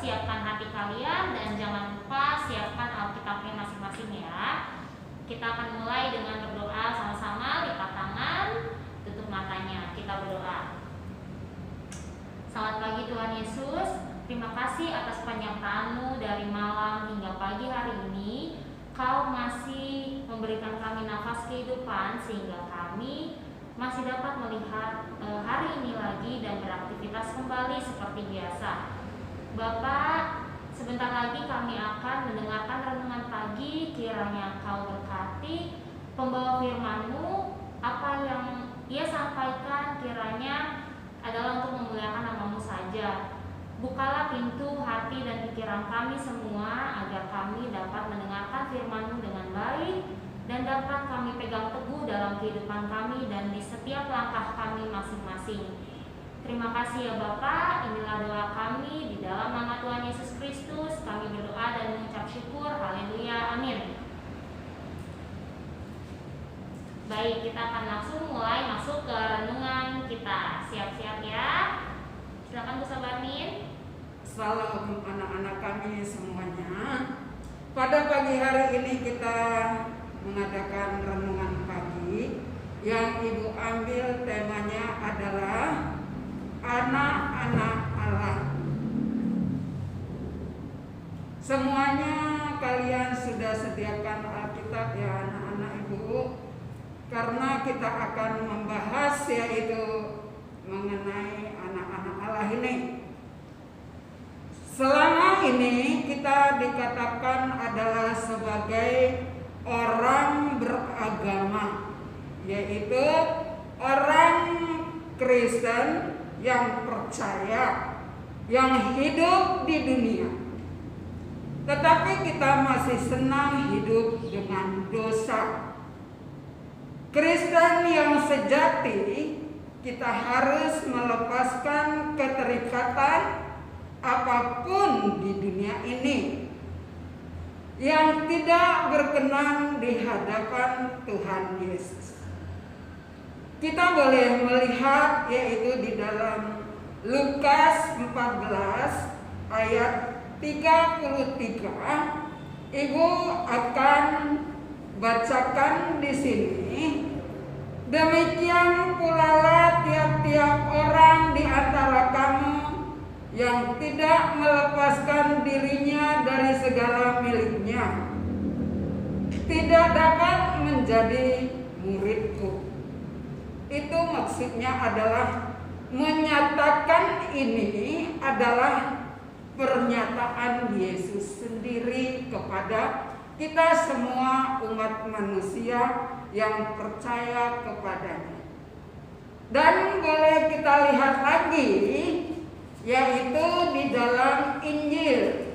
siapkan hati kalian dan jangan lupa siapkan Alkitabnya masing-masing ya. Kita akan mulai dengan berdoa sama-sama, lipat tangan, tutup matanya, kita berdoa. Selamat pagi Tuhan Yesus, terima kasih atas penyertaan-Mu dari malam hingga pagi hari ini. Kau masih memberikan kami nafas kehidupan sehingga kami masih dapat melihat hari ini lagi dan beraktivitas kembali seperti biasa. Bapak, sebentar lagi kami akan mendengarkan renungan pagi. Kiranya Kau berkati pembawa firman-Mu. Apa yang ia sampaikan kiranya adalah untuk memuliakan nama-Mu saja. Bukalah pintu hati dan pikiran kami semua agar kami dapat mendengarkan firman-Mu dengan baik dan dapat kami pegang teguh dalam kehidupan kami dan di setiap langkah kami masing-masing. Terima kasih ya Bapak, inilah doa kami di dalam nama Tuhan Yesus Kristus. Kami berdoa dan mengucap syukur, haleluya, amin. Baik, kita akan langsung mulai masuk ke renungan kita. Siap-siap ya. Silakan Bu Sabarmin. Salam anak-anak kami semuanya. Pada pagi hari ini kita mengadakan renungan pagi yang Ibu ambil temanya adalah anak-anak Allah. Semuanya kalian sudah sediakan Alkitab ya anak-anak Ibu, karena kita akan membahas yaitu mengenai anak-anak Allah ini. Selama ini kita dikatakan adalah sebagai orang beragama, yaitu orang Kristen yang percaya, yang hidup di dunia. Tetapi kita masih senang hidup dengan dosa. Kristen yang sejati, kita harus melepaskan keterikatan apapun di dunia ini yang tidak berkenan di hadapan Tuhan Yesus. Kita boleh melihat yaitu di dalam Lukas 14 ayat 33. Ibu akan bacakan di sini. Demikian pula tiap-tiap orang di antara kamu yang tidak melepaskan dirinya dari segala miliknya tidak dapat menjadi muridku. Itu maksudnya adalah menyatakan ini adalah pernyataan Yesus sendiri kepada kita semua umat manusia yang percaya kepadanya. Dan boleh kita lihat lagi yaitu di dalam Injil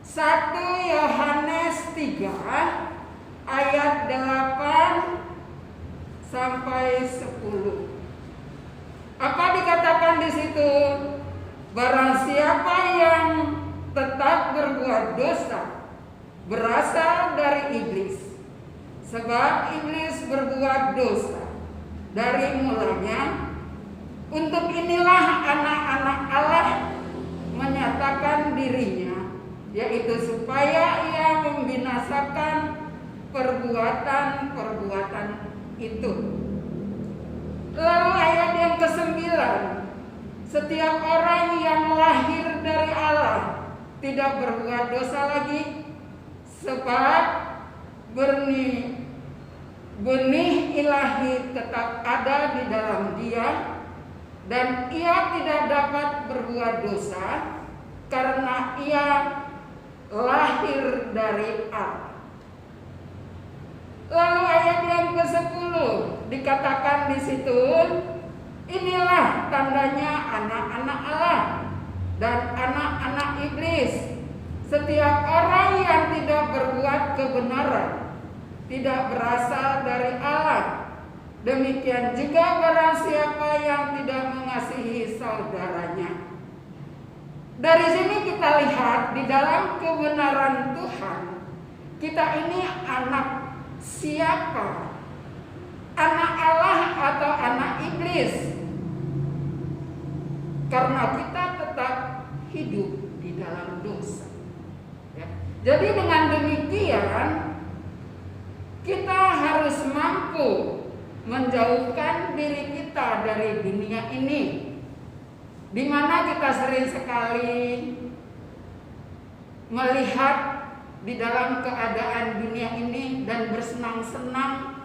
1 Yohanes 3 ayat 8 sampai 10. Apa dikatakan di situ? Barang siapa yang tetap berbuat dosa berasal dari iblis. Sebab iblis berbuat dosa dari mulanya. Untuk inilah anak-anak Allah menyatakan dirinya, yaitu supaya ia membinasakan perbuatan-perbuatan itu. Lalu ayat yang ke-9, setiap orang yang lahir dari Allah tidak berbuat dosa lagi, sebab benih ilahi tetap ada di dalam dia, dan ia tidak dapat berbuat dosa karena ia lahir dari Allah. Lalu ayat yang ke-10 dikatakan di situ, inilah tandanya anak-anak Allah dan anak-anak iblis. Setiap orang yang tidak berbuat kebenaran tidak berasal dari Allah. Demikian juga barang siapa yang tidak mengasihi saudaranya. Dari sini kita lihat di dalam kebenaran Tuhan, kita ini anak siapa? Anak Allah atau anak iblis? Karena kita tetap hidup di dalam dosa. Jadi dengan demikian kita harus mampu menjauhkan diri kita dari dunia ini, di mana kita sering sekali melihat di dalam keadaan dunia ini dan bersenang-senang,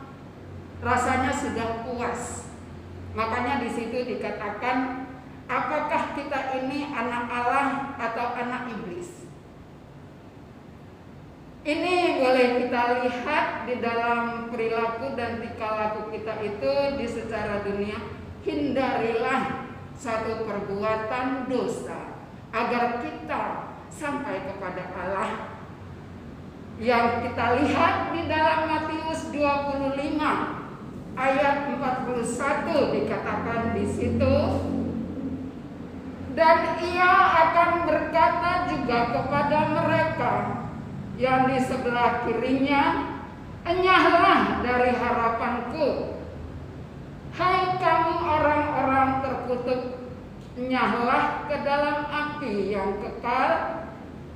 rasanya sudah puas. Makanya di situ dikatakan, apakah kita ini anak Allah atau anak iblis? Ini boleh kita lihat di dalam perilaku dan tingkah laku kita itu di secara dunia. Hindarilah satu perbuatan dosa agar kita sampai kepada Allah. Yang kita lihat di dalam Matius 25 ayat 41 dikatakan di situ, dan ia akan berkata juga kepada mereka yang di sebelah kirinya, enyahlah dari harapanku. Hai kamu orang-orang terkutuk, enyahlah ke dalam api yang kekal,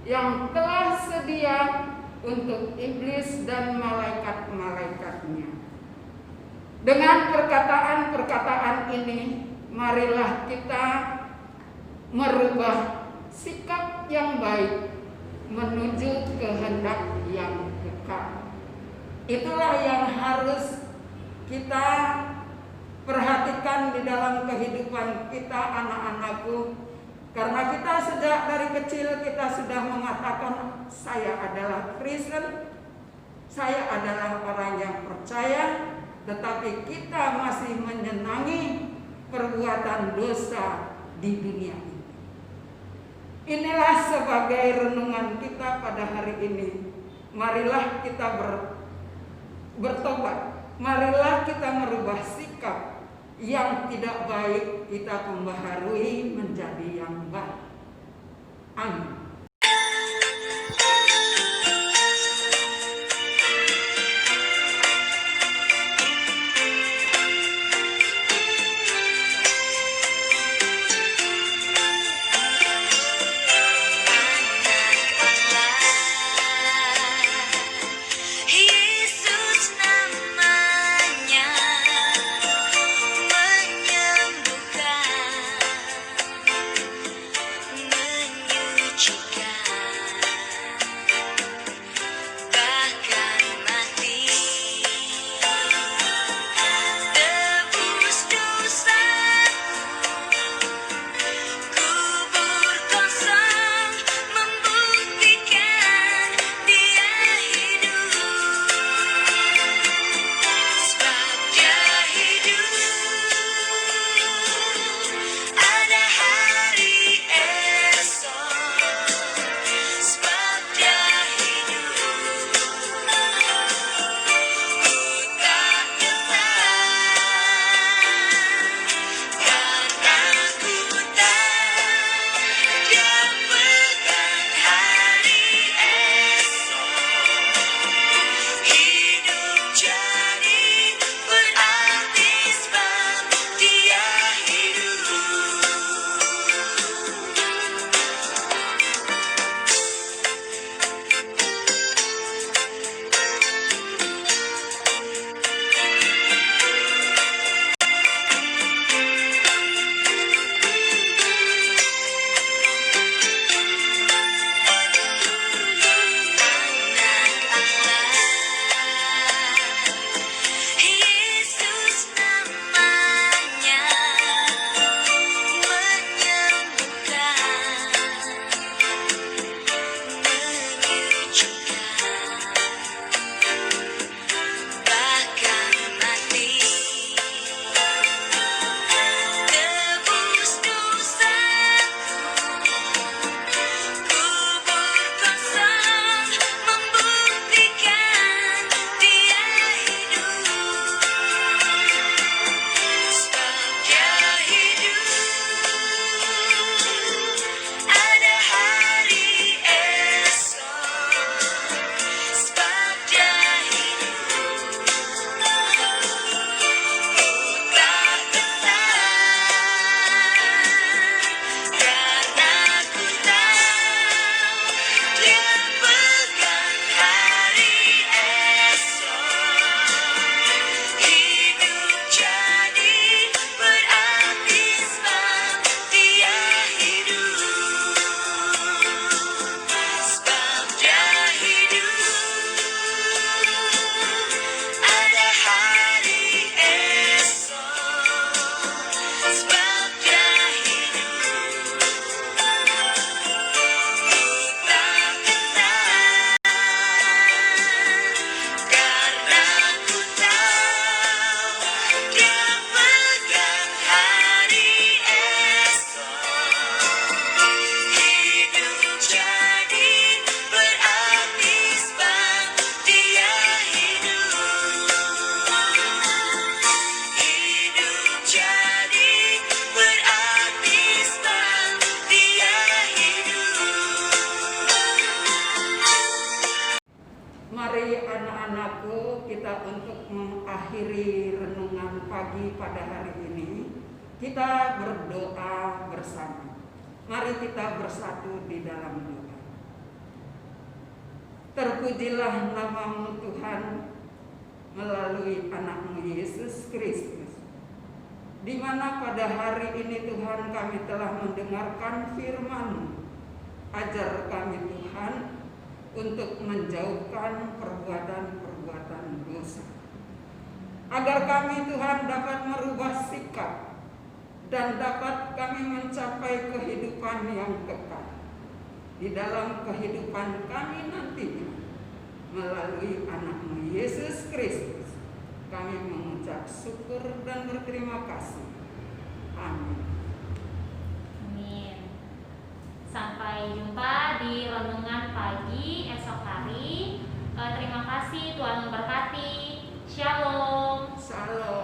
yang telah sedia untuk iblis dan malaikat-malaikatnya. Dengan perkataan-perkataan ini, marilah kita merubah sikap yang baik menuju kehendak yang kekal. Itulah yang harus kita perhatikan di dalam kehidupan kita, anak-anakku. Karena kita sejak dari kecil kita sudah mengatakan, saya adalah Kristen, saya adalah orang yang percaya, tetapi kita masih menyenangi perbuatan dosa di dunia ini. Inilah sebagai renungan kita pada hari ini. Marilah kita bertobat. Marilah kita merubah sikap yang tidak baik, kita pembaharui menjadi yang baik. Amin. anak-anakku, kita untuk mengakhiri renungan pagi pada hari ini, kita berdoa bersama. Mari kita bersatu di dalam doa. Terpujilah nama-Mu Tuhan melalui anak-Mu Yesus Kristus, di mana pada hari ini Tuhan kami telah mendengarkan firman-Mu. Ajar kami Tuhan untuk menjauhkan perbuatan-perbuatan dosa, agar kami Tuhan dapat merubah sikap dan dapat kami mencapai kehidupan yang kekal di dalam kehidupan kami nantinya. Melalui anak-Mu Yesus Kristus kami mengucap syukur dan berterima kasih. Amin. Amin. Sampai jumpa di renungan pagi esok hari. Terima kasih, Tuhan memberkati. Shalom. Shalom.